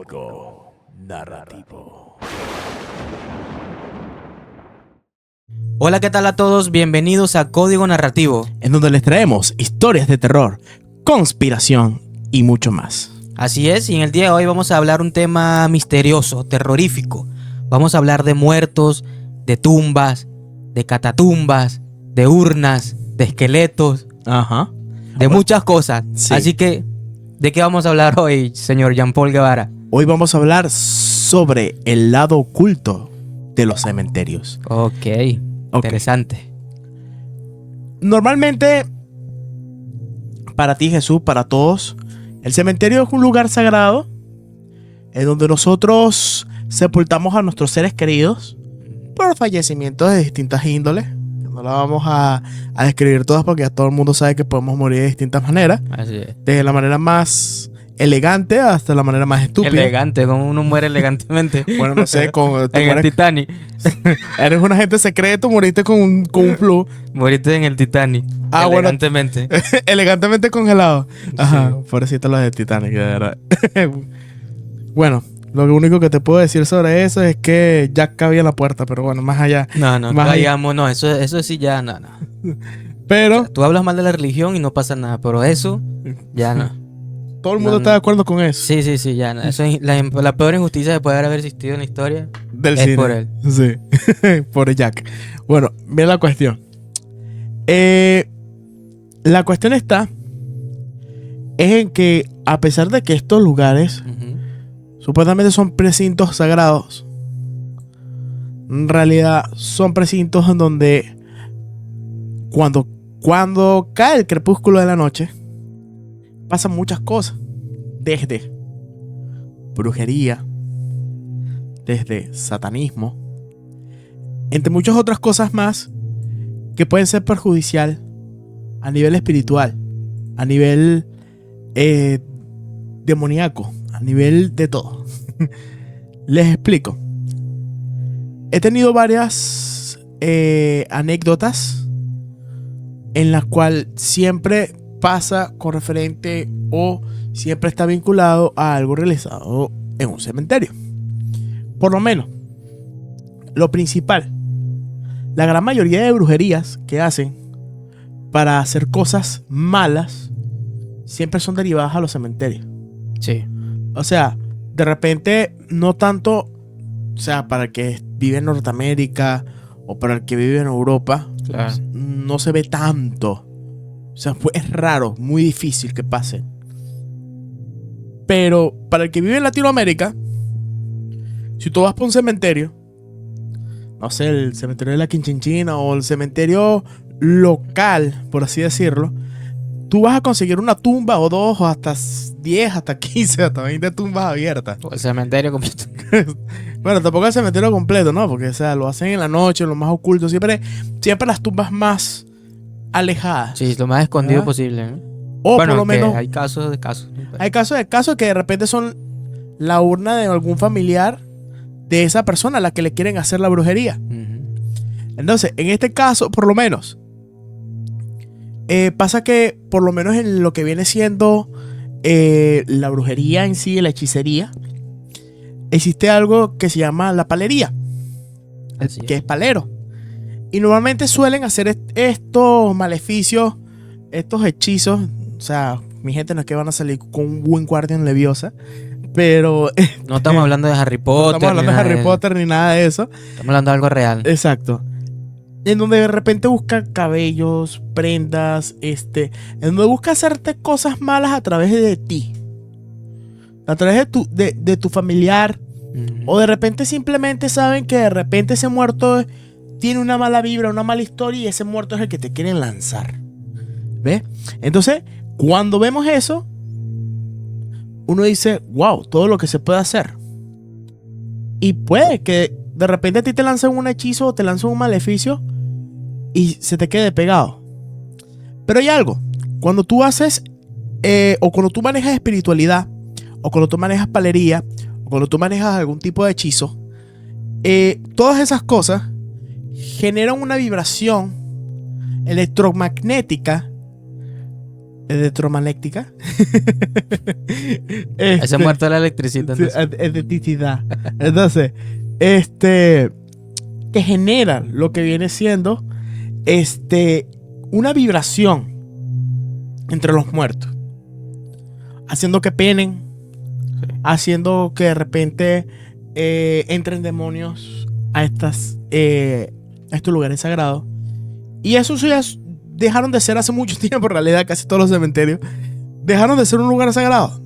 Código Narrativo. Hola, ¿qué tal a todos? Bienvenidos a Código Narrativo, en donde les traemos historias de terror, conspiración y mucho más. Así es, y en el día de hoy vamos a hablar un tema misterioso, terrorífico. Vamos a hablar de muertos, de tumbas, de catatumbas, de urnas, de esqueletos, Ajá. de muchas cosas. Sí. Así que, ¿de qué vamos a hablar hoy, señor Jean-Paul Guevara? Hoy vamos a hablar sobre el lado oculto de los cementerios. Ok, interesante. Normalmente, para ti, Jesús, para todos, el cementerio es un lugar sagrado en donde nosotros sepultamos a nuestros seres queridos por fallecimientos de distintas índoles. No la vamos a describir todas porque ya todo el mundo sabe que podemos morir de distintas maneras. Así es. Desde la manera más elegante hasta la manera más estúpida. Elegante, como uno muere elegantemente. Bueno, no sé, en el Titanic. Eres un agente secreto, moriste con un flu. Moriste en el Titanic. Elegantemente. Bueno, elegantemente congelado. Ajá, Sí. pobrecito los de Titanic, de verdad. Bueno, lo único que te puedo decir sobre eso es que Jack cabía en la puerta, pero bueno, más allá. No, más allá. vayamos, no, eso sí ya, no. Pero Tú hablas mal de la religión y no pasa nada, pero eso, ya no. todo el mundo No, está de acuerdo con eso. Sí, ya no. Eso es la peor injusticia que puede haber existido en la historia. Del Es cine. por él. Sí, por Jack. Bueno, mira la cuestión. La cuestión está es en que a pesar de que estos lugares supuestamente son precintos sagrados, en realidad son precintos en donde cuando cae el crepúsculo de la noche pasan muchas cosas, desde brujería, desde satanismo, entre muchas otras cosas más que pueden ser perjudicial a nivel espiritual, a nivel demoníaco, a nivel de todo. Les explico. He tenido varias anécdotas en las cuales siempre pasa con referente o siempre está vinculado a algo realizado en un cementerio. Por lo menos, lo principal, la gran mayoría de brujerías que hacen para hacer cosas malas siempre son derivadas a los cementerios. Sí. O sea, de repente no tanto, o sea, para el que vive en Norteamérica o para el que vive en Europa, Claro. no se ve tanto. O sea, es raro, muy difícil que pase. Pero para el que vive en Latinoamérica, si tú vas por un cementerio, no sé, el cementerio de la Quinchinchina o el cementerio local, por así decirlo, tú vas a conseguir una tumba o dos, o hasta 10, hasta 15, hasta 20 tumbas abiertas. O el cementerio completo. Bueno, tampoco el cementerio completo, ¿no? Porque, o sea, lo hacen en la noche, en lo más oculto. Siempre las tumbas más alejadas. Sí, lo más escondido ¿Ah? posible, ¿no? O Bueno, por lo aunque menos hay casos de casos. hay casos que de repente son la urna de algún familiar de esa persona a la que le quieren hacer la brujería. Entonces, en este caso, por lo menos, pasa que, por lo menos en lo que viene siendo la brujería en sí, la hechicería, existe algo que se llama la palería, Así que es. es palero. Y normalmente suelen hacer estos maleficios, estos hechizos. O sea, mi gente no es que van a salir con un buen guardián leviosa, pero No estamos hablando de Harry no Potter. estamos hablando ni de nada Harry eso. Potter ni nada de eso. Estamos hablando de algo real. Exacto. En donde de repente busca cabellos, prendas, en donde busca hacerte cosas malas a través de ti. A través de tu familiar. O de repente simplemente saben que de repente ese muerto tiene una mala vibra, una mala historia, y ese muerto es el que te quieren lanzar. ¿Ves? Entonces, cuando vemos eso, uno dice, wow, todo lo que se puede hacer. Y puede que de repente a ti te lancen un hechizo o te lancen un maleficio y se te quede pegado. Pero hay algo. Cuando tú haces, o cuando tú manejas espiritualidad, o cuando tú manejas palería, o cuando tú manejas algún tipo de hechizo, todas esas cosas generan una vibración electromagnética electromagnética. Ese muerto de la electricidad. Sí, electricidad. Entonces, que genera lo que viene siendo una vibración entre los muertos, haciendo que penen, haciendo que de repente entren demonios a estos lugares sagrados. Y eso ya dejaron de ser hace mucho tiempo. En realidad casi todos los cementerios dejaron de ser un lugar sagrado.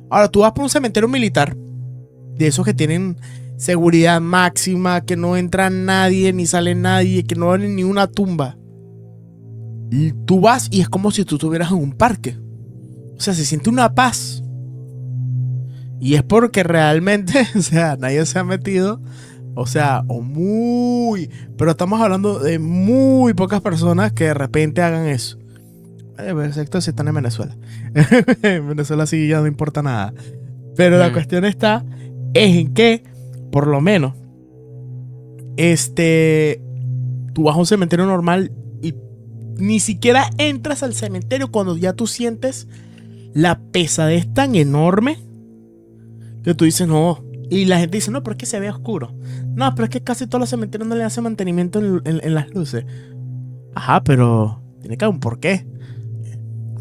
Ahora tú vas por un cementerio militar, de esos que tienen seguridad máxima, que no entra nadie ni sale nadie, que no hay ni una tumba. Y tú vas y es como si tú estuvieras en un parque. O sea, se siente una paz. Y es porque realmente, o sea, nadie se ha metido. O sea, pero estamos hablando de muy pocas personas que de repente hagan eso. Excepto si están en Venezuela. En Venezuela sí ya no importa nada. Pero la cuestión es en que, por lo menos, tú vas a un cementerio normal y ni siquiera entras al cementerio cuando ya tú sientes la pesadez tan enorme que tú dices, no. Y la gente dice, no, pero es que se ve oscuro. No, pero es que casi todos los cementerios no le hacen mantenimiento en las luces. Ajá, pero tiene que haber un porqué.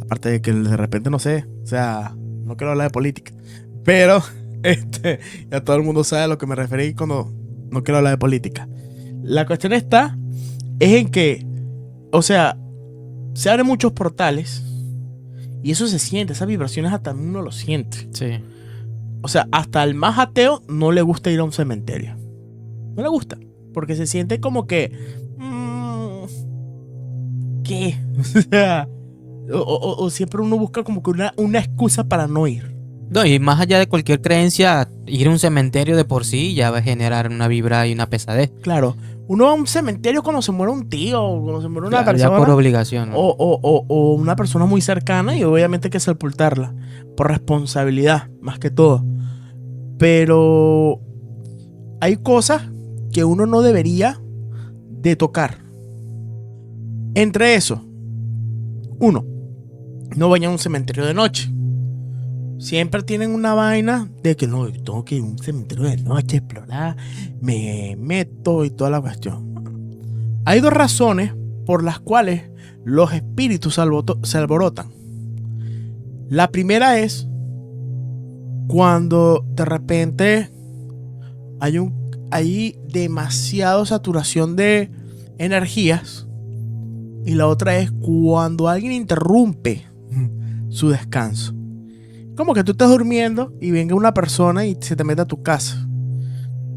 Aparte de que de repente no sé, o sea, no quiero hablar de política, pero ya todo el mundo sabe a lo que me referí cuando no quiero hablar de política. La cuestión es en que, o sea, se abren muchos portales y eso se siente, esas vibraciones hasta uno lo siente. Sí. O sea, hasta el más ateo no le gusta ir a un cementerio. No le gusta, porque se siente como que ¿qué? O sea, o siempre uno busca como que una excusa para no ir. No, y más allá de cualquier creencia, ir a un cementerio de por sí ya va a generar una vibra y una pesadez. Claro, uno va a un cementerio cuando se muere un tío, o cuando se muere una Claro, persona. ya por obligación, ¿no? O una persona muy cercana, y obviamente hay que sepultarla. Por responsabilidad, más que todo. Pero hay cosas que uno no debería de tocar. Entre eso, uno, no vaya a un cementerio de noche. Siempre tienen una vaina de que no, yo tengo que ir a un cementerio de noche, explorar, me meto y toda la cuestión. Hay dos razones por las cuales los espíritus se alborotan. La primera es cuando de repente hay demasiada saturación de energías. Y la otra es cuando alguien interrumpe su descanso. Como que tú estás durmiendo y venga una persona y se te mete a tu casa.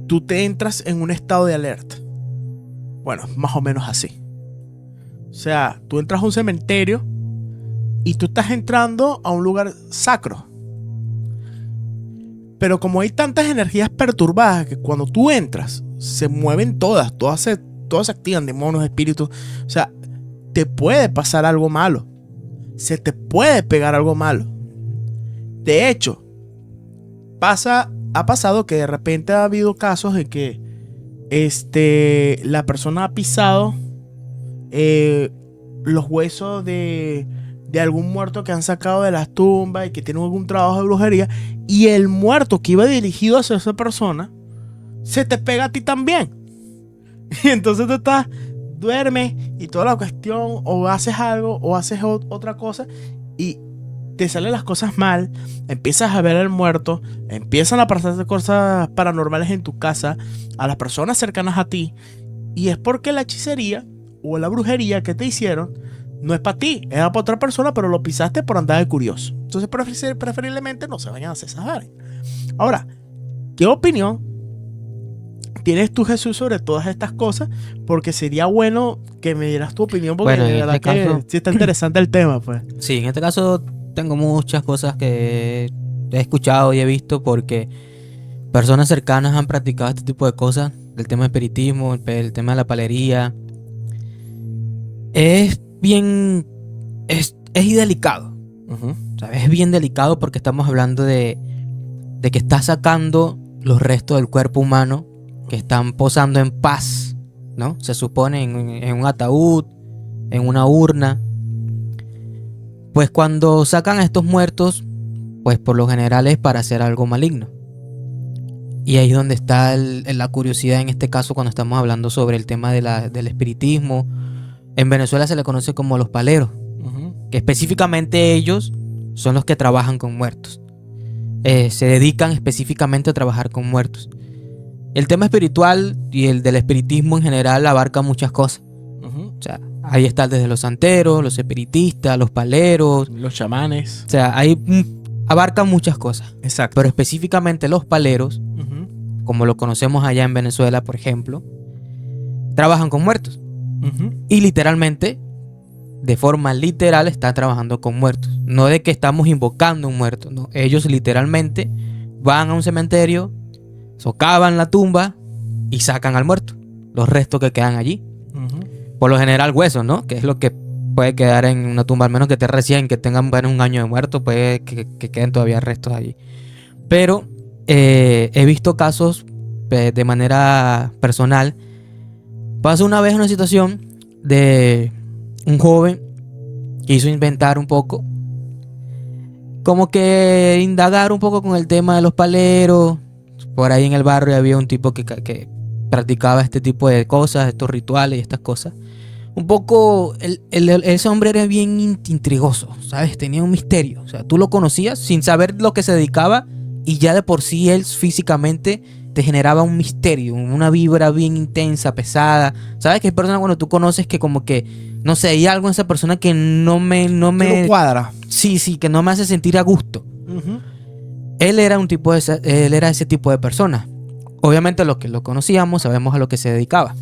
Tú te entras en un estado de alerta. Bueno, más o menos así. O sea, tú entras a un cementerio y tú estás entrando a un lugar sacro. Pero como hay tantas energías perturbadas que cuando tú entras se mueven todas se activan, demonios, espíritus. O sea, te puede pasar algo malo. Se te puede pegar algo malo. De hecho, ha pasado que de repente ha habido casos en que la persona ha pisado los huesos de algún muerto que han sacado de las tumbas y que tiene algún trabajo de brujería, y el muerto que iba dirigido hacia esa persona se te pega a ti también. Y entonces tú duermes y toda la cuestión, o haces algo o haces otra cosa y te salen las cosas mal, empiezas a ver al muerto, empiezan a pasar cosas paranormales en tu casa, a las personas cercanas a ti, y es porque la hechicería o la brujería que te hicieron no es para ti, era para otra persona, pero lo pisaste por andar de curioso. Entonces preferiblemente no se vayan a hacer esas áreas. Ahora, ¿qué opinión tienes tú, Jesús, sobre todas estas cosas? Porque sería bueno que me dieras tu opinión, porque Bueno, de verdad que sí está interesante el tema, pues. Sí, en este caso tengo muchas cosas que he escuchado y he visto porque personas cercanas han practicado este tipo de cosas, del tema del espiritismo, el tema de la palería. Es bien, es delicado. ¿Sabes? Es bien delicado porque estamos hablando de que estás sacando los restos del cuerpo humano que están posando en paz, ¿no? Se supone en un ataúd, en una urna. Pues cuando sacan a estos muertos, pues por lo general es para hacer algo maligno. Y ahí es donde está la curiosidad en este caso cuando estamos hablando sobre el tema del espiritismo. En Venezuela se le conoce como los paleros, que específicamente ellos son los que trabajan con muertos. Se dedican específicamente a trabajar con muertos. El tema espiritual y el del espiritismo en general abarca muchas cosas. O sea, ahí está desde los santeros, los espiritistas, los paleros. Los chamanes. O sea, abarca muchas cosas. Exacto. Pero específicamente los paleros, como lo conocemos allá en Venezuela, por ejemplo, trabajan con muertos. Y literalmente, de forma literal, están trabajando con muertos. No de que estamos invocando un muerto, no. Ellos literalmente van a un cementerio, socavan la tumba y sacan al muerto, los restos que quedan allí. Por lo general huesos, ¿no? Que es lo que puede quedar en una tumba, al menos que esté recién, que tengan un año de muerto, puede que queden todavía restos allí. Pero he visto casos de manera personal. Pasó una vez una situación de un joven que hizo inventar un poco, como que indagar un poco con el tema de los paleros. Por ahí en el barrio había un tipo que practicaba este tipo de cosas, estos rituales y estas cosas. Un poco, ese hombre era bien intrigoso, ¿sabes? Tenía un misterio. O sea, tú lo conocías sin saber lo que se dedicaba y ya de por sí él físicamente te generaba un misterio, una vibra bien intensa, pesada. ¿Sabes? Que hay personas cuando tú conoces que como que, no sé, hay algo en esa persona que no me Que no cuadra. Sí, que no me hace sentir a gusto. Él era ese tipo de persona. Obviamente los que lo conocíamos sabemos a lo que se dedicaba.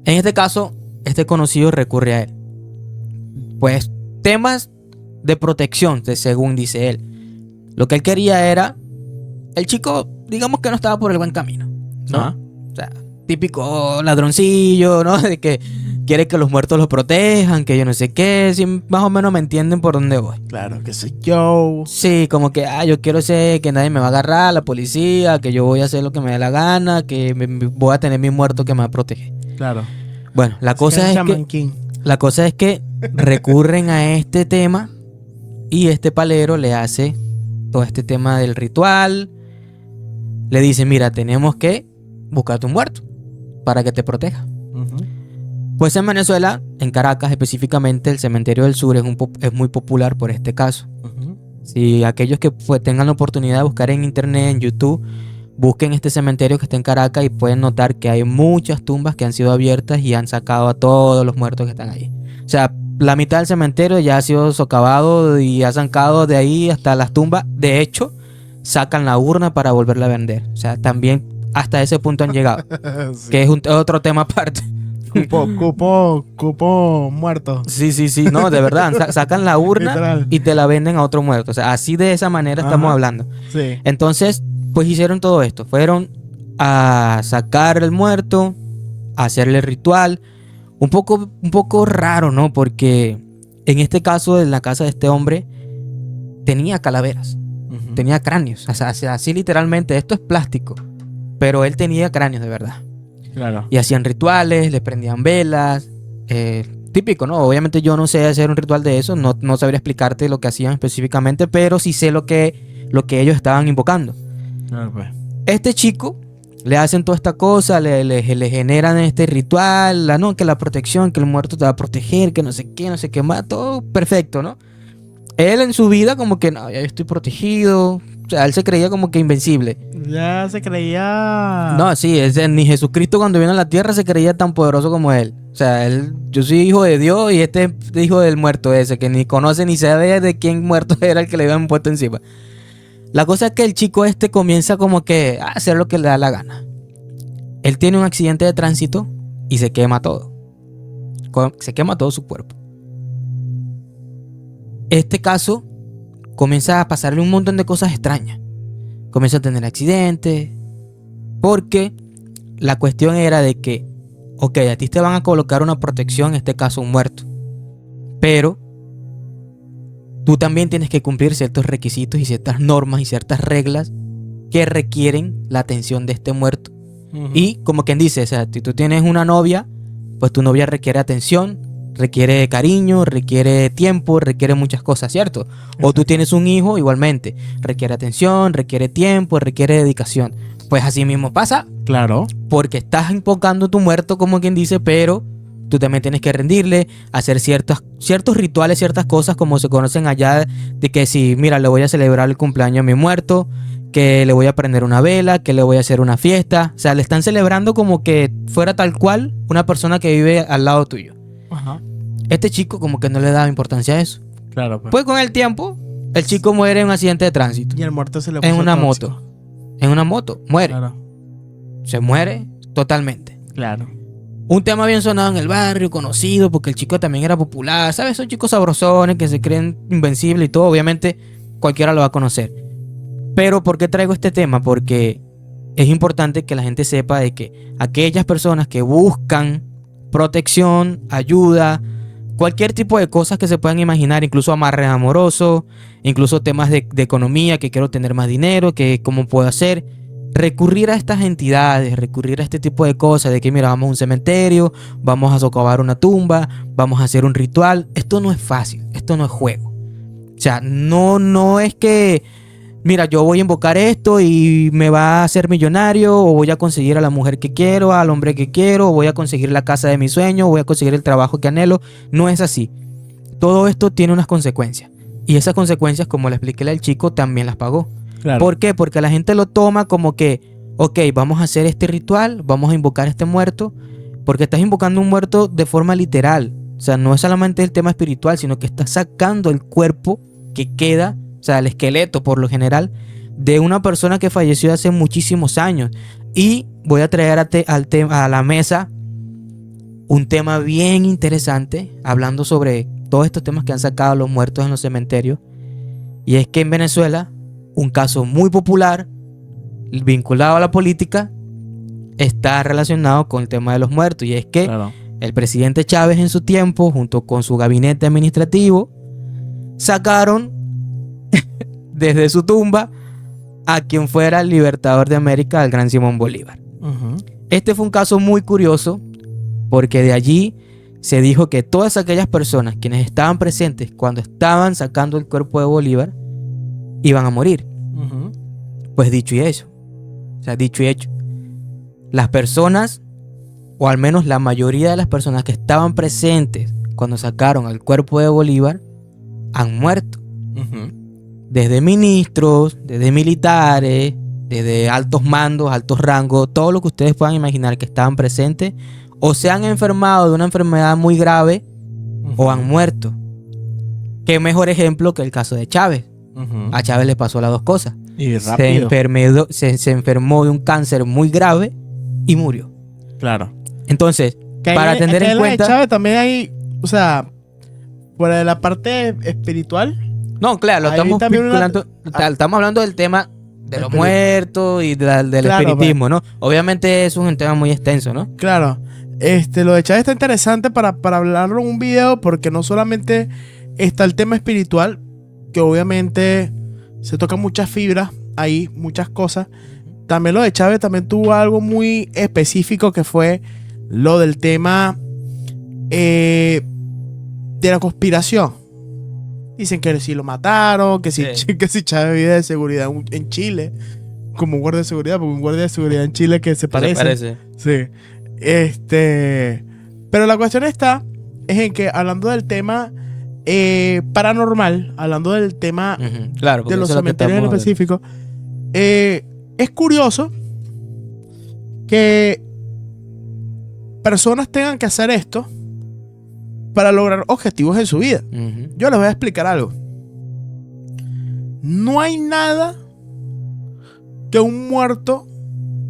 En este caso, este conocido recurre a él. Pues temas de protección, según dice él. Lo que él quería era, el chico, digamos que no estaba por el buen camino, ¿no? O sea, típico ladroncillo, ¿no? De que quiere que los muertos los protejan, que yo no sé qué. Si más o menos me entienden por dónde voy. Claro, que soy yo. Sí, como que yo quiero ser que nadie me va a agarrar, la policía, que yo voy a hacer lo que me dé la gana, que voy a tener mi muerto que me va a proteger. Claro. Bueno, la cosa es que recurren a este tema y este palero le hace todo este tema del ritual. Le dice, mira, tenemos que buscarte un muerto para que te proteja. Pues en Venezuela, en Caracas específicamente, el Cementerio del Sur es muy popular por este caso. Si aquellos que tengan la oportunidad de buscar en internet, en YouTube, busquen este cementerio que está en Caracas y pueden notar que hay muchas tumbas que han sido abiertas y han sacado a todos los muertos que están ahí. O sea, la mitad del cementerio ya ha sido socavado y ha sacado de ahí hasta las tumbas. De hecho, sacan la urna para volverla a vender. O sea, también hasta ese punto han llegado. Sí. Que es otro tema aparte. Cupo muerto. Sí. No, de verdad. Sacan la urna literal y te la venden a otro muerto. O sea, así de esa manera estamos hablando. Sí. Entonces, pues hicieron todo esto. Fueron a sacar el muerto, a hacerle el ritual. Un poco raro, ¿no? Porque en este caso, en la casa de este hombre, tenía calaveras. Tenía cráneos. O sea, así literalmente, esto es plástico. Pero él tenía cráneos de verdad. Claro. Y hacían rituales, le prendían velas. Típico, ¿no? Obviamente yo no sé hacer un ritual de eso. No sabría explicarte lo que hacían específicamente. Pero sí sé lo que ellos estaban invocando. Pues. Este chico le hacen toda esta cosa, le generan este ritual, que la protección, que el muerto te va a proteger, que no sé qué más, todo perfecto, ¿no? Él en su vida como que, no, ya yo estoy protegido. O sea, él se creía como que invencible. Ya se creía... No, sí, ni Jesucristo cuando vino a la tierra se creía tan poderoso como él. O sea, yo soy hijo de Dios y este es hijo del muerto ese, que ni conoce ni sabe de quién muerto era el que le habían puesto encima. La cosa es que el chico comienza como que a hacer lo que le da la gana. Él tiene un accidente de tránsito y se quema todo. Se quema todo su cuerpo. Este caso comienza a pasarle un montón de cosas extrañas. Comienza a tener accidentes. Porque la cuestión era de que, ok, a ti te van a colocar una protección, en este caso un muerto. Pero tú también tienes que cumplir ciertos requisitos y ciertas normas y ciertas reglas que requieren la atención de este muerto. Y como quien dice, o sea, si tú tienes una novia, pues tu novia requiere atención requiere cariño, requiere tiempo, requiere muchas cosas, ¿cierto? O tú tienes un hijo, igualmente, requiere atención, requiere tiempo, requiere dedicación. Pues así mismo pasa, Claro. porque estás invocando tu muerto, como quien dice, pero tú también tienes que rendirle, hacer ciertos rituales, ciertas cosas como se conocen allá, de que si, mira, le voy a celebrar el cumpleaños a mi muerto, que le voy a prender una vela, que le voy a hacer una fiesta. O sea, le están celebrando como que fuera tal cual una persona que vive al lado tuyo. Ajá. Este chico como que no le daba importancia a eso. Claro, pues. Pues con el tiempo, el chico muere en un accidente de tránsito. Y el muerto se le En puso una tóxico. moto. En una moto. Muere. Claro. Se muere totalmente. Claro. Un tema bien sonado en el barrio, conocido, porque el chico también era popular. ¿Sabes? Son chicos sabrosones que se creen invencibles y todo. Obviamente cualquiera lo va a conocer. Pero ¿por qué traigo este tema? Porque es importante que la gente sepa de que aquellas personas que buscan protección, ayuda, cualquier tipo de cosas que se puedan imaginar, incluso amarres amorosos, incluso temas de economía, que quiero tener más dinero, que cómo puedo hacer, recurrir a estas entidades, recurrir a este tipo de cosas, de que mira, vamos a un cementerio, vamos a socavar una tumba, vamos a hacer un ritual. Esto no es fácil, esto no es juego. O sea, no es que mira, yo voy a invocar esto y me va a hacer millonario, o voy a conseguir a la mujer que quiero, al hombre que quiero, o voy a conseguir la casa de mis sueños, o voy a conseguir el trabajo que anhelo. No es así. Todo esto tiene unas consecuencias. Y esas consecuencias, como le expliqué al chico, también las pagó. Claro. ¿Por qué? Porque la gente lo toma como que, ok, vamos a hacer este ritual, vamos a invocar a este muerto, porque estás invocando un muerto de forma literal. O sea, no es solamente el tema espiritual, sino que estás sacando el cuerpo que queda, o sea, el esqueleto por lo general, de una persona que falleció hace muchísimos años. Y voy a traer a la mesa un tema bien interesante, hablando sobre todos estos temas que han sacado los muertos en los cementerios. Y es que en Venezuela, un caso muy popular, vinculado a la política, está relacionado con el tema de los muertos. Y es que Claro. el presidente Chávez en su tiempo, junto con su gabinete administrativo, sacaron desde su tumba a quien fuera el libertador de América, el gran Simón Bolívar. Ujú. Este fue un caso muy curioso porque de allí se dijo que todas aquellas personas quienes estaban presentes cuando estaban sacando el cuerpo de Bolívar iban a morir. Ujú. Pues dicho y hecho. O sea, dicho y hecho. Las personas, o al menos la mayoría de las personas que estaban presentes cuando sacaron el cuerpo de Bolívar, han muerto. Ujú. Desde ministros, desde militares, desde altos mandos, altos rangos, todo lo que ustedes puedan imaginar que estaban presentes, o se han enfermado de una enfermedad muy grave, o han muerto. Qué mejor ejemplo que el caso de Chávez. Ujú. A Chávez le pasó las dos cosas. Y Se rápido. se enfermó de un cáncer muy grave y murió. Claro. Entonces, Que para ahí- tener es que en la de cuenta... Chávez también hay, o sea, fuera de la parte espiritual. No, claro, Ahí estamos también estamos hablando del tema de los Espíritu. muertos y del Claro, espiritismo, ¿no? Obviamente es un tema muy extenso, ¿no? Claro. Lo de Chávez está interesante para hablarlo en un video porque no solamente está el tema espiritual, que obviamente se tocan muchas fibras ahí, muchas cosas. También lo de Chávez también tuvo algo muy específico que fue lo del tema de la conspiración. Dicen que si lo mataron, que si, Sí. que si Chávez vive de seguridad en Chile, como un guardia de seguridad, porque un guardia de seguridad en Chile que se parece. Sí. Pero la cuestión está es en que hablando del tema paranormal, hablando del tema Ujú, claro, porque de los eso es lo que cementerios en estamos específico, es curioso que personas tengan que hacer esto para lograr objetivos en su vida. hablando. Ujú. Yo les voy a explicar algo. No hay nada que un muerto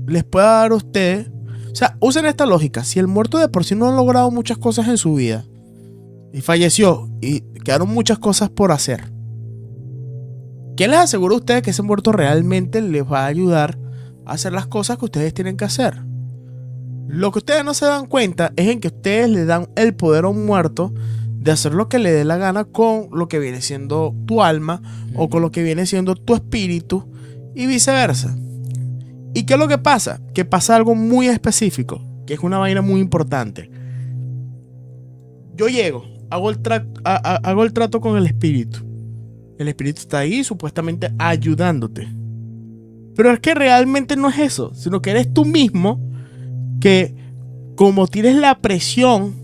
les pueda dar a ustedes. O sea, usen esta lógica. Si el muerto de por sí no ha logrado muchas cosas en su vida y falleció y quedaron muchas cosas por hacer, ¿quién les asegura a ustedes que ese muerto realmente les va a ayudar a hacer las cosas que ustedes tienen que hacer? Lo que ustedes no se dan cuenta es en que ustedes le dan el poder a un muerto de hacer lo que le dé la gana con lo que viene siendo tu alma o con lo que viene siendo tu espíritu y viceversa. ¿Y qué es lo que pasa? Que pasa algo muy específico, que es una vaina muy importante. yo llego, hago el trato con el espíritu. El espíritu está ahí supuestamente ayudándote. Pero es que realmente no es eso, sino que eres tú mismo que, como tienes la presión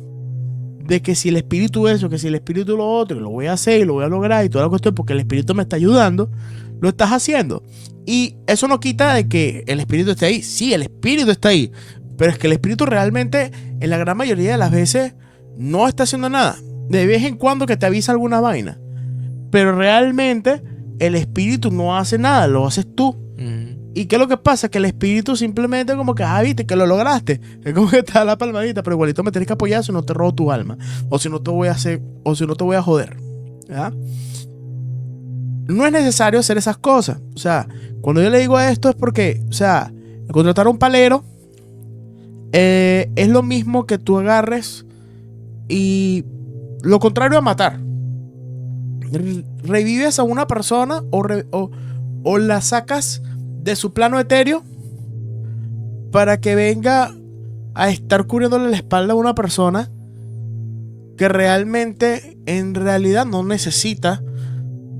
de que si el espíritu eso, que si el espíritu lo otro, y lo voy a hacer y lo voy a lograr y toda la cuestión porque el espíritu me está ayudando, lo estás haciendo. Y eso no quita de que el espíritu esté ahí. Sí, el espíritu está ahí, pero es que el espíritu realmente, en la gran mayoría de las veces, no está haciendo nada. De vez en cuando que te avisa alguna vaina, pero realmente el espíritu no hace nada, lo haces tú. ¿Y qué es lo que pasa? Que el espíritu simplemente como que, viste, que lo lograste. Es como que te da la palmadita, pero igualito me tienes que apoyar si no te robo tu alma. O si no te voy a hacer, o si no te voy a joder. ¿Ya? No es necesario hacer esas cosas. O sea, cuando yo le digo esto es porque, o sea, contratar a un palero es lo mismo que tú agarres y lo contrario a matar. Revives a una persona o la sacas de su plano etéreo para que venga a estar cubriéndole la espalda a una persona que realmente, en realidad, no necesita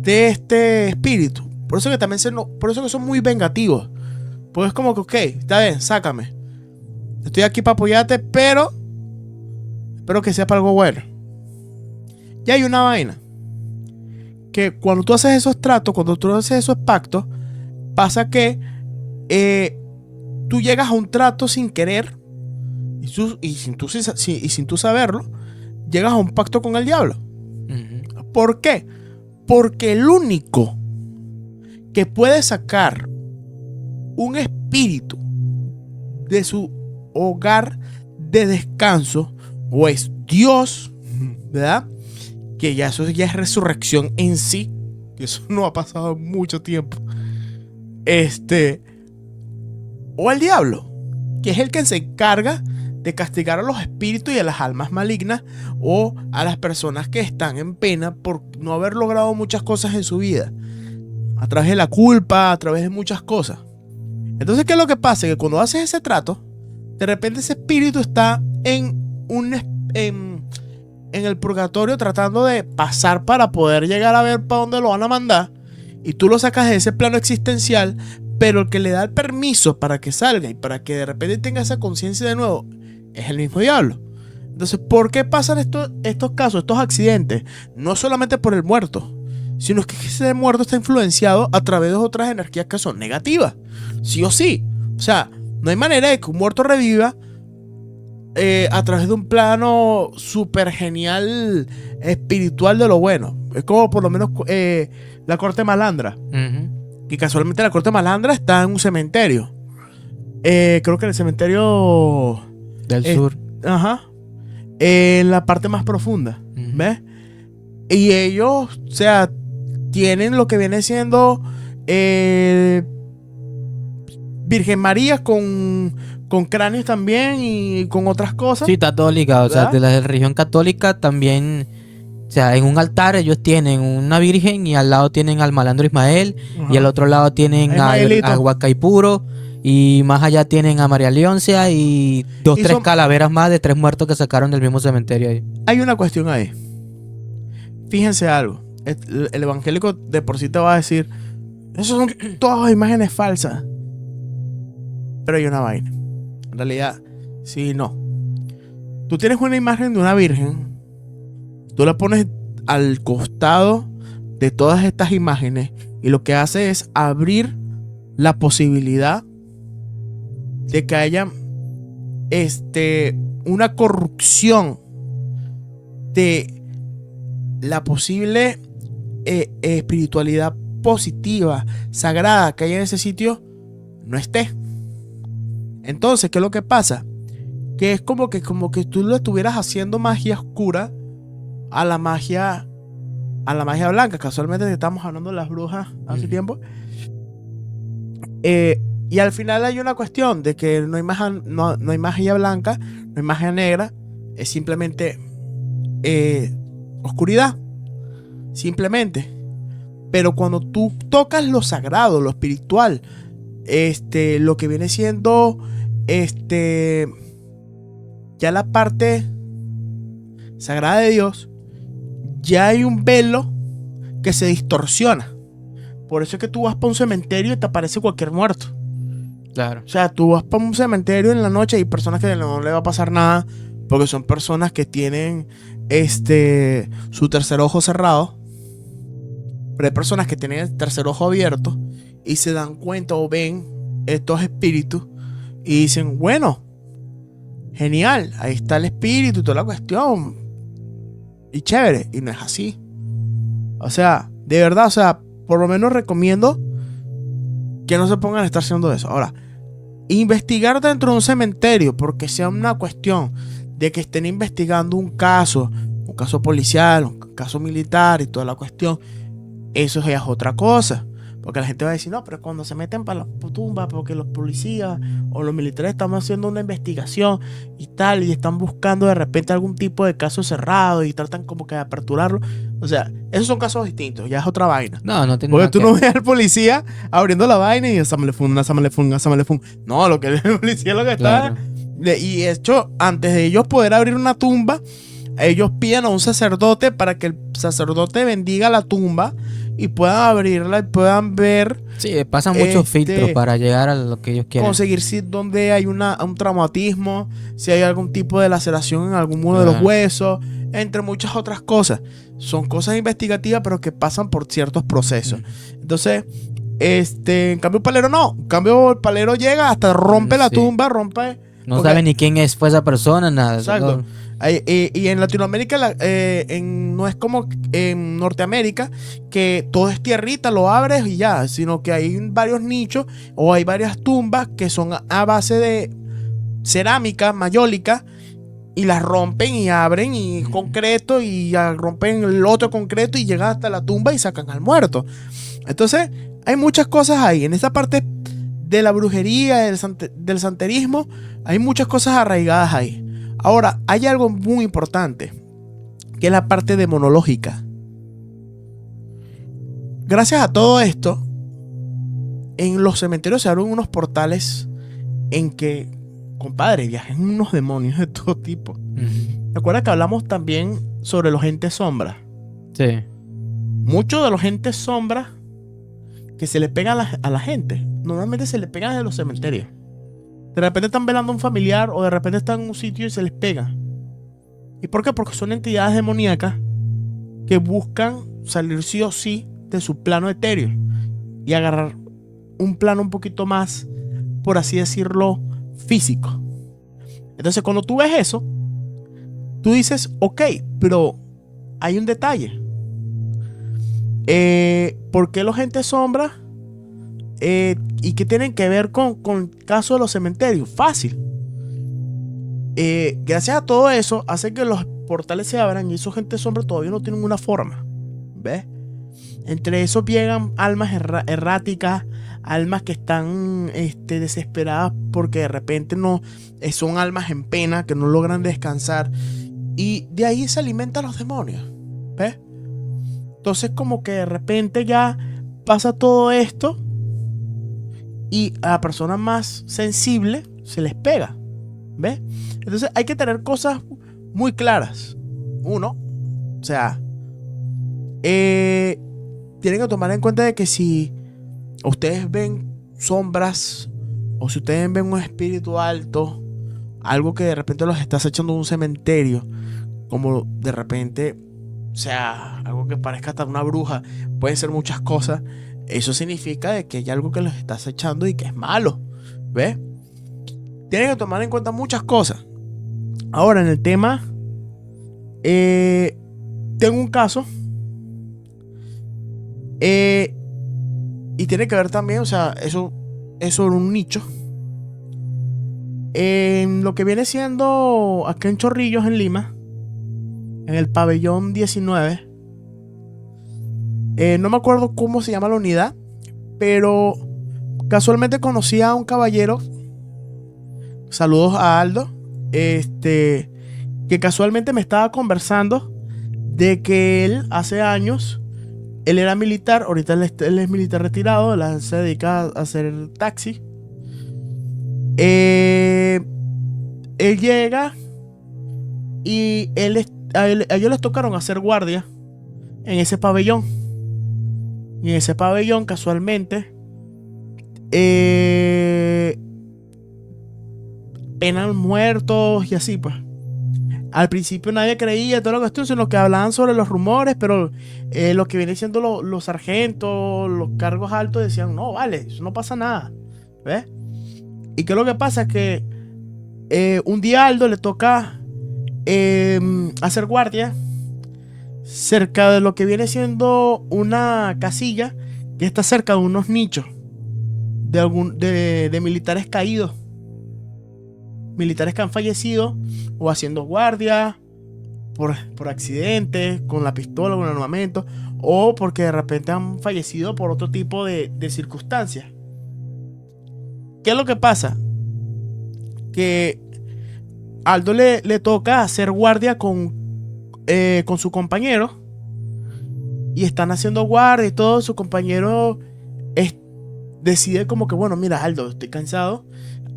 de este espíritu. Por eso que también por eso que son muy vengativos. Pues es como que, ok, está bien, sácame. Estoy aquí para apoyarte, pero espero que sea para algo bueno. Y hay una vaina. Que cuando tú haces esos tratos, cuando tú haces esos pactos, pasa que tú llegas a un trato sin querer y sin tú saberlo, llegas a un pacto con el diablo. ¿Por qué? Porque el único que puede sacar un espíritu de su hogar de descanso o es Dios, ¿verdad? Que ya eso ya es resurrección en sí, que eso no ha pasado mucho tiempo. O el diablo, que es el que se encarga de castigar a los espíritus y a las almas malignas o a las personas que están en pena por no haber logrado muchas cosas en su vida, a través de la culpa, a través de muchas cosas. Entonces, ¿qué es lo que pasa? Que cuando haces ese trato, de repente ese espíritu está en el purgatorio tratando de pasar para poder llegar a ver para dónde lo van a mandar, y tú lo sacas de ese plano existencial, pero el que le da el permiso para que salga y para que de repente tenga esa conciencia de nuevo es el mismo diablo. Entonces, ¿por qué pasan estos casos, estos accidentes? No solamente por el muerto, sino que ese muerto está influenciado a través de otras energías que son negativas, sí o sí. O sea, no hay manera de que un muerto reviva a través de un plano súper genial espiritual de lo bueno. Es como por lo menos la corte malandra. Y casualmente la corte malandra está en un cementerio. Creo que en el cementerio del sur. Ajá. En la parte más profunda. ¿Ves? Y ellos, o sea, tienen lo que viene siendo Virgen María con cráneos también y con otras cosas. Sí, está todo ligado. ¿verdad? O sea, de la religión católica también. O sea, en un altar ellos tienen una virgen y al lado tienen al malandro Ismael. Ajá. Y al otro lado tienen a Huacaipuro. Y más allá tienen a María Leoncia y tres calaveras más de 3 muertos que sacaron del mismo cementerio ahí. Hay una cuestión ahí. Fíjense algo. El evangélico de por sí te va a decir, esas son todas imágenes falsas. Pero hay una vaina. En realidad, sí y no. Tú tienes una imagen de una virgen, tú la pones al costado de todas estas imágenes y lo que hace es abrir la posibilidad de que haya una corrupción de la posible espiritualidad positiva, sagrada que hay en ese sitio, no esté. Entonces, ¿qué es lo que pasa? Que es como que tú le estuvieras haciendo magia oscura a la magia blanca. Casualmente estamos hablando de las brujas hace tiempo. Y al final hay una cuestión de que no hay magia blanca, no hay magia negra, es simplemente oscuridad. Simplemente. Pero cuando tú tocas lo sagrado, lo espiritual, lo que viene siendo ya la parte sagrada de Dios, ya hay un velo que se distorsiona. Por eso es que tú vas para un cementerio y te aparece cualquier muerto. Claro. O sea, tú vas para un cementerio en la noche y hay personas que no le va a pasar nada porque son personas que tienen su tercer ojo cerrado. Pero hay personas que tienen el tercer ojo abierto y se dan cuenta o ven estos espíritus y dicen, bueno, genial, ahí está el espíritu y toda la cuestión. Y chévere, y no es así. O sea, de verdad, o sea, por lo menos recomiendo que no se pongan a estar haciendo eso. Ahora, investigar dentro de un cementerio porque sea una cuestión de que estén investigando un caso policial, un caso militar y toda la cuestión, eso ya es otra cosa. Porque la gente va a decir, no, pero cuando se meten para la tumba, porque los policías o los militares están haciendo una investigación y tal, y están buscando de repente algún tipo de caso cerrado y tratan como que de aperturarlo. O sea, esos son casos distintos, ya es otra vaina. No tiene Porque nada tú que no ver. ves al policía abriendo la vaina y asámale fun. No, lo que el policía lo que está. Claro. Y de hecho, antes de ellos poder abrir una tumba, ellos piden a un sacerdote para que el sacerdote bendiga la tumba y puedan abrirla y puedan ver, Sí, pasan muchos filtros para llegar a lo que ellos quieren. conseguir si donde hay un traumatismo, si hay algún tipo de laceración en alguno de los Claro. huesos, entre muchas otras cosas. Son cosas investigativas, pero que pasan por ciertos procesos. Entonces, en cambio, un palero no. En cambio, el palero llega hasta rompe la Sí. tumba, rompe. No porque- saben ni quién fue esa persona, nada. Exacto. No. Y en Latinoamérica no es como en Norteamérica que todo es tierrita, lo abres y ya, sino que hay varios nichos o hay varias tumbas que son a base de cerámica mayólica y las rompen y abren y concreto y ya rompen el otro concreto y llegan hasta la tumba y sacan al muerto. Entonces hay muchas cosas ahí. En esta parte de la brujería, del santerismo, hay muchas cosas arraigadas ahí. Ahora, hay algo muy importante, que es la parte demonológica. Gracias a todo esto, en los cementerios se abren unos portales en que, compadre, viajan unos demonios de todo tipo. Ujú. ¿Te acuerdas que hablamos también sobre los entes sombra? Sí. Muchos de los entes sombra que se le pegan a la gente, normalmente se le pegan desde los cementerios. De repente están velando a un familiar o de repente están en un sitio y se les pega. ¿Y por qué? Porque son entidades demoníacas que buscan salir sí o sí de su plano etéreo y agarrar un plano un poquito más, por así decirlo, físico. Entonces, cuando tú ves eso, tú dices, ok, pero hay un detalle. ¿Por qué los entes sombra? ¿Y qué tienen que ver con el caso de los cementerios? Fácil. Gracias a todo eso, hace que los portales se abran y esos gentes sombra todavía no tienen una forma. ¿Ves? Entre esos llegan almas erráticas, almas que están desesperadas porque de repente no son almas en pena, que no logran descansar. Y de ahí se alimentan los demonios. ¿Ves? Entonces como que de repente ya pasa todo esto y a la persona más sensible se les pega. ¿Ves? Entonces hay que tener cosas muy claras. Uno, o sea, tienen que tomar en cuenta de que si ustedes ven sombras o si ustedes ven un espíritu alto, algo que de repente los está acechando en un cementerio, como de repente, o sea, algo que parezca hasta una bruja, pueden ser muchas cosas. Eso significa de que hay algo que los está acechando y que es malo. ¿Ves? Tienen que tomar en cuenta muchas cosas. Ahora, en el tema, tengo un caso. Y tiene que ver también, o sea, eso es sobre un nicho. En lo que viene siendo acá en Chorrillos, en Lima, en el pabellón 19. No me acuerdo cómo se llama la unidad, pero casualmente conocí a un caballero. Saludos a Aldo. Que casualmente me estaba conversando de que él hace años, él era militar, ahorita él es militar retirado, él se dedica a hacer taxi. Él llega y él a ellos les tocaron hacer guardia en ese pabellón. Y en ese pabellón, casualmente, penan muertos y así, pues. Al principio nadie creía toda la cuestión, sino que hablaban sobre los rumores, pero lo que vienen siendo los sargentos, los cargos altos, decían, no, vale, eso no pasa nada. ¿Ves? ¿Y qué es lo que pasa? Es que un día a Aldo le toca hacer guardia cerca de lo que viene siendo una casilla que está cerca de unos nichos de militares caídos. Militares que han fallecido o haciendo guardia por accidentes, con la pistola, con el armamento, o porque de repente han fallecido por otro tipo de circunstancias. ¿Qué es lo que pasa? Que Aldo le toca hacer guardia con su compañero, y están haciendo guardia y todo. Su compañero decide como que, bueno, mira, Aldo, estoy cansado,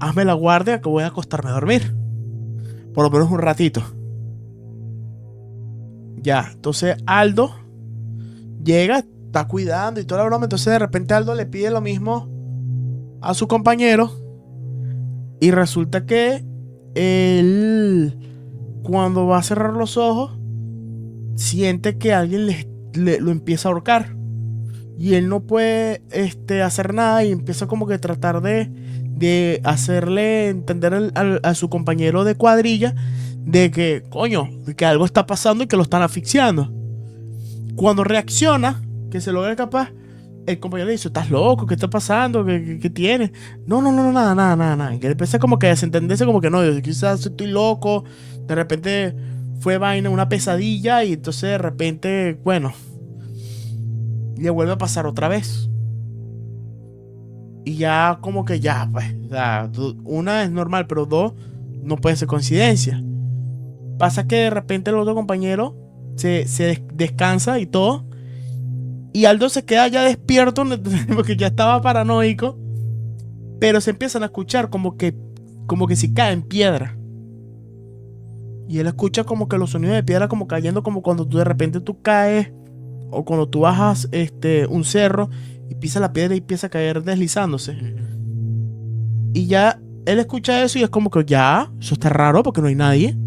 hazme la guardia que voy a acostarme a dormir por lo menos un ratito. Ya, entonces Aldo llega, está cuidando y toda la broma. Entonces de repente Aldo le pide lo mismo a su compañero, y resulta que él, cuando va a cerrar los ojos, siente que alguien lo empieza a ahorcar, y él no puede hacer nada, y empieza como que tratar de hacerle entender a su compañero de cuadrilla de que, coño, de que algo está pasando y que lo están asfixiando. Cuando reacciona, que se logra escapar, el compañero le dice, ¿estás loco? ¿Qué está pasando? ¿Qué tienes? No, nada. Que empieza como que a desentenderse, como que no, yo quizás estoy loco, de repente fue vaina, una pesadilla, y entonces de repente, bueno, le vuelve a pasar otra vez. Y ya como que ya, pues, una es normal, pero dos no puede ser coincidencia. Pasa que de repente el otro compañero se descansa y todo, y Aldo se queda ya despierto porque ya estaba paranoico, pero se empiezan a escuchar como que si caen piedra. Y él escucha como que los sonidos de piedra como cayendo, como cuando de repente tú caes, o cuando tú bajas un cerro y pisas la piedra y empieza a caer deslizándose. Y ya él escucha eso y es como que ya, eso está raro porque no hay nadie.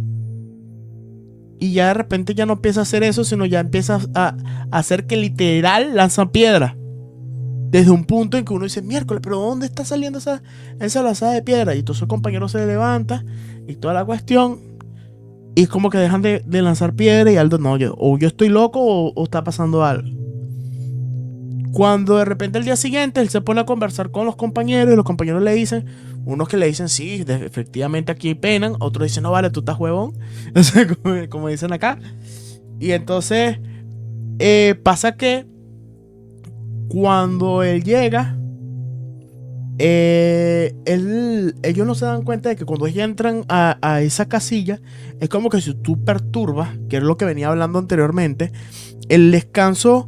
Y ya de repente ya no empieza a hacer eso, sino ya empieza a hacer que literal lanzan piedra. Desde un punto en que uno dice, miércoles, pero ¿dónde está saliendo esa lanzada de piedra? Y entonces el compañero se levanta y toda la cuestión. Y es como que dejan de lanzar piedra, y Aldo, no, yo estoy loco o está pasando algo. Cuando de repente el día siguiente él se pone a conversar con los compañeros, y los compañeros le dicen, unos que le dicen, sí, efectivamente aquí penan, otros dicen, no vale, tú estás huevón, como dicen acá. Y entonces pasa que cuando él llega, ellos no se dan cuenta de que cuando ellos entran a esa casilla, es como que si tú perturbas, que es lo que venía hablando anteriormente, el descanso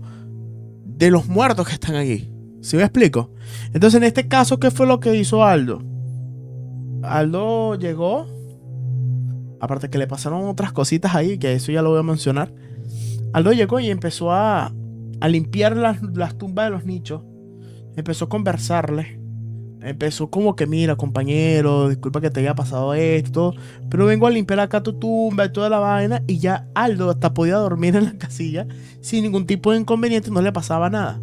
de los muertos que están allí. ¿Sí me explico? Entonces, en este caso, ¿qué fue lo que hizo Aldo? Aldo llegó, aparte que le pasaron otras cositas ahí, que eso ya lo voy a mencionar. Aldo llegó y empezó a limpiar las tumbas de los nichos. Empezó a conversarles. Empezó como que, mira, compañero, disculpa que te haya pasado esto, pero vengo a limpiar acá tu tumba y toda la vaina. Y ya Aldo hasta podía dormir en la casilla sin ningún tipo de inconveniente, no le pasaba nada.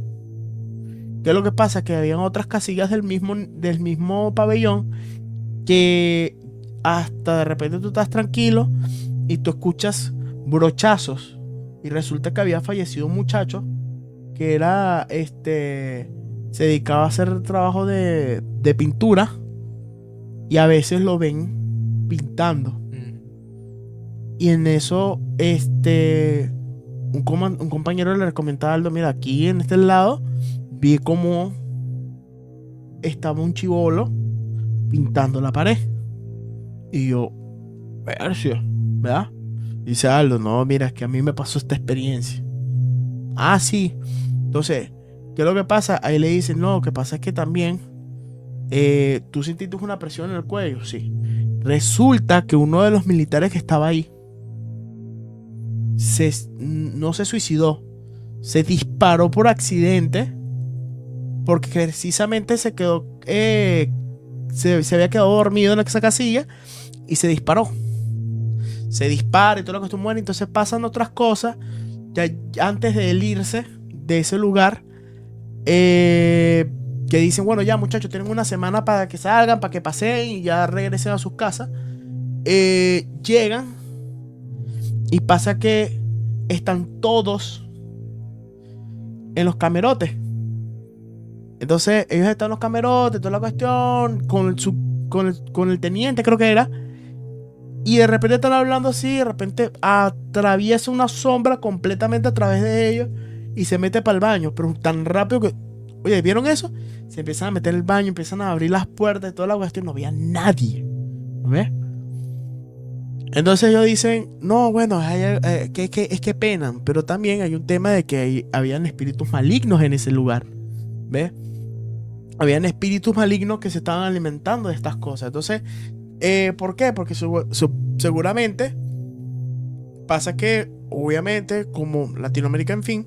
¿Qué es lo que pasa? Que habían otras casillas del mismo pabellón que hasta de repente tú estás tranquilo y tú escuchas brochazos, y resulta que había fallecido un muchacho que era se dedicaba a hacer trabajo de pintura, y a veces lo ven pintando. Y en eso un compañero le comentaba a Aldo, mira, aquí en este lado vi como estaba un chibolo pintando la pared. Y yo, Percio, ¿verdad? Dice Aldo, no, mira, es que a mí me pasó esta experiencia. Ah, sí. Entonces, ¿qué es lo que pasa? Ahí le dicen, no, lo que pasa es que también tú sentiste una presión en el cuello. Sí. Resulta que uno de los militares que estaba ahí no se suicidó, se disparó por accidente porque precisamente se quedó, se había quedado dormido en esa casilla y se disparó. Se dispara y todo lo que muere. Entonces pasan otras cosas. Ya antes de él irse de ese lugar, que dicen, bueno, ya muchachos, tienen una semana para que salgan, para que paseen y ya regresen a sus casas. Llegan y pasa que están todos en los camerotes. Entonces ellos están en los camerotes, toda la cuestión, con el teniente, creo que era. Y de repente están hablando así, de repente atraviesa una sombra completamente a través de ellos y se mete para el baño, pero tan rápido que... Oye, ¿vieron eso? Se empiezan a meter en el baño, empiezan a abrir las puertas y toda la cuestión, no había nadie. ¿Ves? Entonces ellos dicen, no, bueno, es que penan, pero también hay un tema de que habían espíritus malignos en ese lugar. ¿Ves? Habían espíritus malignos que se estaban alimentando de estas cosas. Entonces, ¿por qué? Porque seguramente pasa que, obviamente, como Latinoamérica, en fin,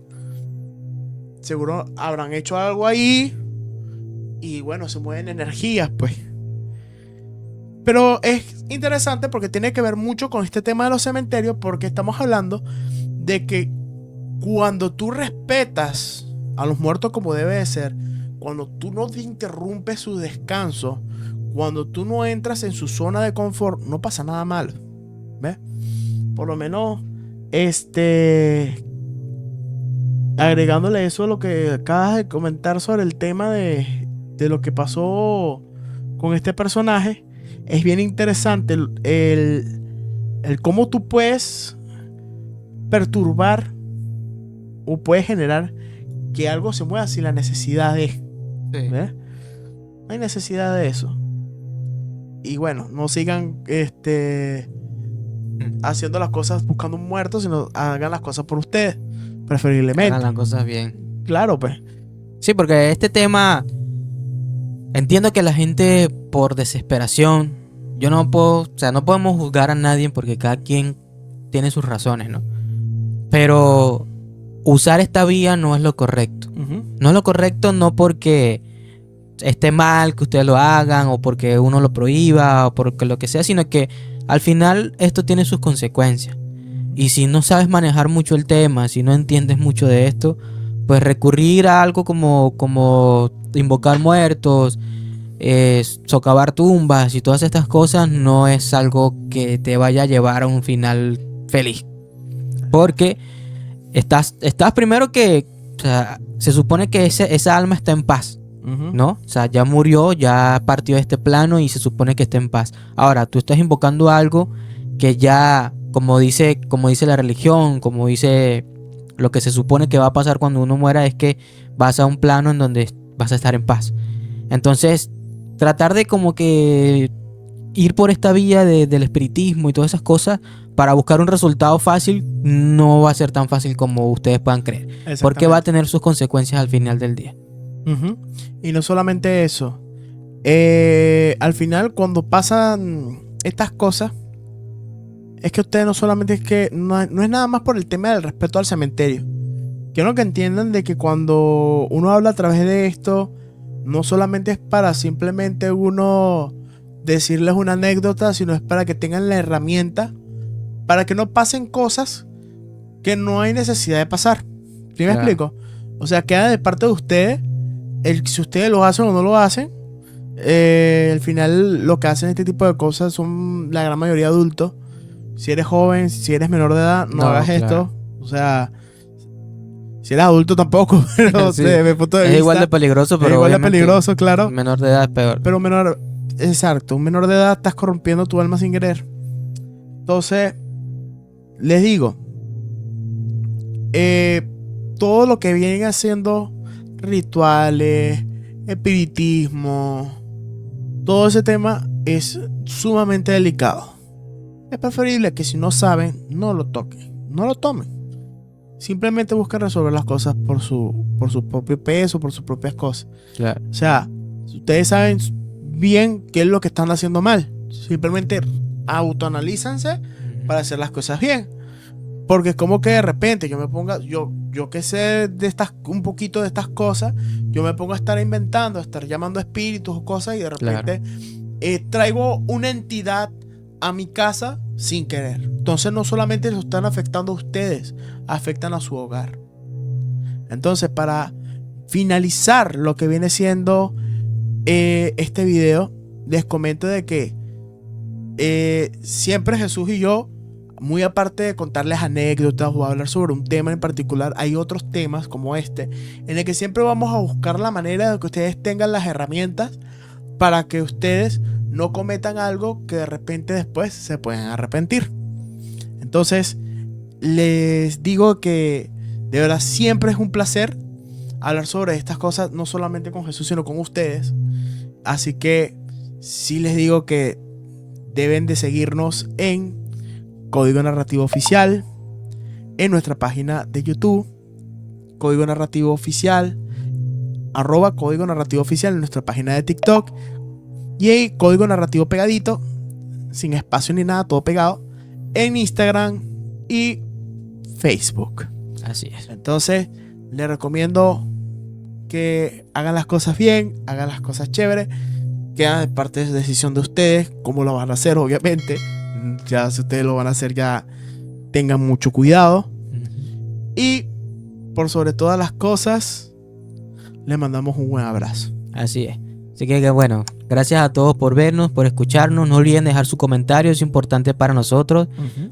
seguro habrán hecho algo ahí y bueno, se mueven energías, pues. Pero es interesante porque tiene que ver mucho con este tema de los cementerios, porque estamos hablando de que cuando tú respetas a los muertos como debe de ser, cuando tú no te interrumpes su descanso, cuando tú no entras en su zona de confort, no pasa nada malo. ¿Ves? Por lo menos, agregándole eso a lo que acabas de comentar sobre el tema de lo que pasó con este personaje, es bien interesante el cómo tú puedes perturbar o puedes generar que algo se mueva sin la necesidad de. Sí. ¿Ves? No hay necesidad de eso. Y bueno, no sigan haciendo las cosas buscando un muerto, sino hagan las cosas por ustedes, preferiblemente. Hagan las cosas bien. Claro, pues. Sí, porque este tema, entiendo que la gente por desesperación, yo no puedo, o sea, no podemos juzgar a nadie porque cada quien tiene sus razones, ¿no? Pero usar esta vía no es lo correcto. No es lo correcto, no porque esté mal que ustedes lo hagan o porque uno lo prohíba o porque lo que sea, sino que al final esto tiene sus consecuencias. Y si no sabes manejar mucho el tema, si no entiendes mucho de esto, pues recurrir a algo como invocar muertos, socavar tumbas y todas estas cosas no es algo que te vaya a llevar a un final feliz. Porque estás primero que, o sea, se supone que esa alma está en paz, ¿no? O sea, ya murió, ya partió de este plano y se supone que está en paz. Ahora, tú estás invocando algo que ya, como dice la religión, como dice lo que se supone que va a pasar cuando uno muera, es que vas a un plano en donde vas a estar en paz. Entonces, tratar de como que ir por esta vía del espiritismo y todas esas cosas para buscar un resultado fácil no va a ser tan fácil como ustedes puedan creer, porque va a tener sus consecuencias al final del día. Y no solamente eso, al final cuando pasan estas cosas, es que ustedes no solamente es que no es nada más por el tema del respeto al cementerio. Quiero que entiendan de que cuando uno habla a través de esto, no solamente es para simplemente uno decirles una anécdota, sino es para que tengan la herramienta para que no pasen cosas que no hay necesidad de pasar. ¿Sí me explico? O sea, queda de parte de ustedes si ustedes lo hacen o no lo hacen. Al final lo que hacen este tipo de cosas son la gran mayoría adultos. Si eres joven, si eres menor de edad, no hagas esto. O sea, si eres adulto tampoco, pero sí. desde mi punto de vista, igual de peligroso, pero es igual de peligroso, claro. Menor de edad es peor. Pero exacto, un menor de edad estás corrompiendo tu alma sin querer. Entonces, les digo, todo lo que vienen haciendo rituales, espiritismo, todo ese tema es sumamente delicado. Es preferible que si no saben, no lo toquen, no lo tomen. Simplemente busquen resolver las cosas por su propio peso, por sus propias cosas. Claro. O sea, ustedes saben bien qué es lo que están haciendo mal. Simplemente autoanalízanse para hacer las cosas bien. Porque es como que de repente yo me ponga, yo que sé de un poquito de estas cosas, yo me pongo a estar inventando, a estar llamando espíritus o cosas y de repente traigo una entidad a mi casa sin querer. Entonces no solamente los están afectando a ustedes, afectan a su hogar. Entonces, para finalizar lo que viene siendo este video, les comento de que siempre Jesús y yo, muy aparte de contarles anécdotas o hablar sobre un tema en particular, hay otros temas como este, en el que siempre vamos a buscar la manera de que ustedes tengan las herramientas para que ustedes no cometan algo que de repente después se puedan arrepentir. Entonces, les digo que de verdad siempre es un placer hablar sobre estas cosas, no solamente con Jesús, sino con ustedes. Así que sí les digo que deben de seguirnos en Código Narrativo Oficial, en nuestra página de YouTube, Código Narrativo Oficial, @Código Narrativo Oficial en nuestra página de TikTok, y ahí Código Narrativo pegadito, sin espacio ni nada, todo pegado, en Instagram y Facebook. Así es. Entonces, les recomiendo que hagan las cosas bien, hagan las cosas chéveres, queda de parte de decisión de ustedes, cómo lo van a hacer, obviamente. Ya si ustedes lo van a hacer, ya tengan mucho cuidado. Y por sobre todas las cosas, les mandamos un buen abrazo. Así es. Así que bueno, gracias a todos por vernos, por escucharnos. No olviden dejar su comentario, es importante para nosotros.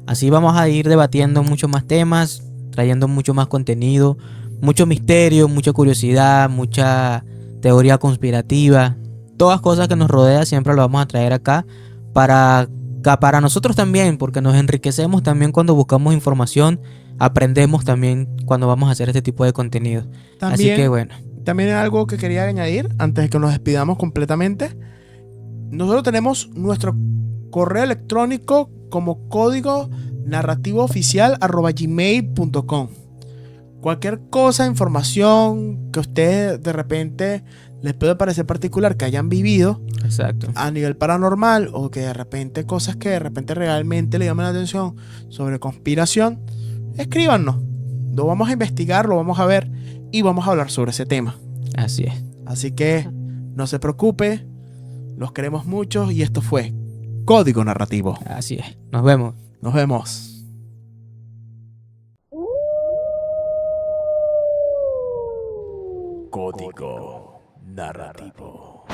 Así vamos a ir debatiendo muchos más temas, trayendo mucho más contenido, mucho misterio, mucha curiosidad, mucha teoría conspirativa. Todas cosas que nos rodean siempre lo vamos a traer acá para nosotros también, porque nos enriquecemos también cuando buscamos información, aprendemos también cuando vamos a hacer este tipo de contenido. También, así que bueno. También algo que quería añadir antes de que nos despidamos completamente. Nosotros tenemos nuestro correo electrónico como código narrativooficial@gmail.com. Cualquier cosa, información que ustedes de repente les puede parecer particular que hayan vivido, exacto, a nivel paranormal, o que de repente cosas que de repente realmente le llamen la atención sobre conspiración, escríbanos. Lo vamos a investigar, lo vamos a ver y vamos a hablar sobre ese tema. Así es. Así que no se preocupe, los queremos mucho y esto fue Código Narrativo. Así es. Nos vemos. Nos vemos. Código Narrativo.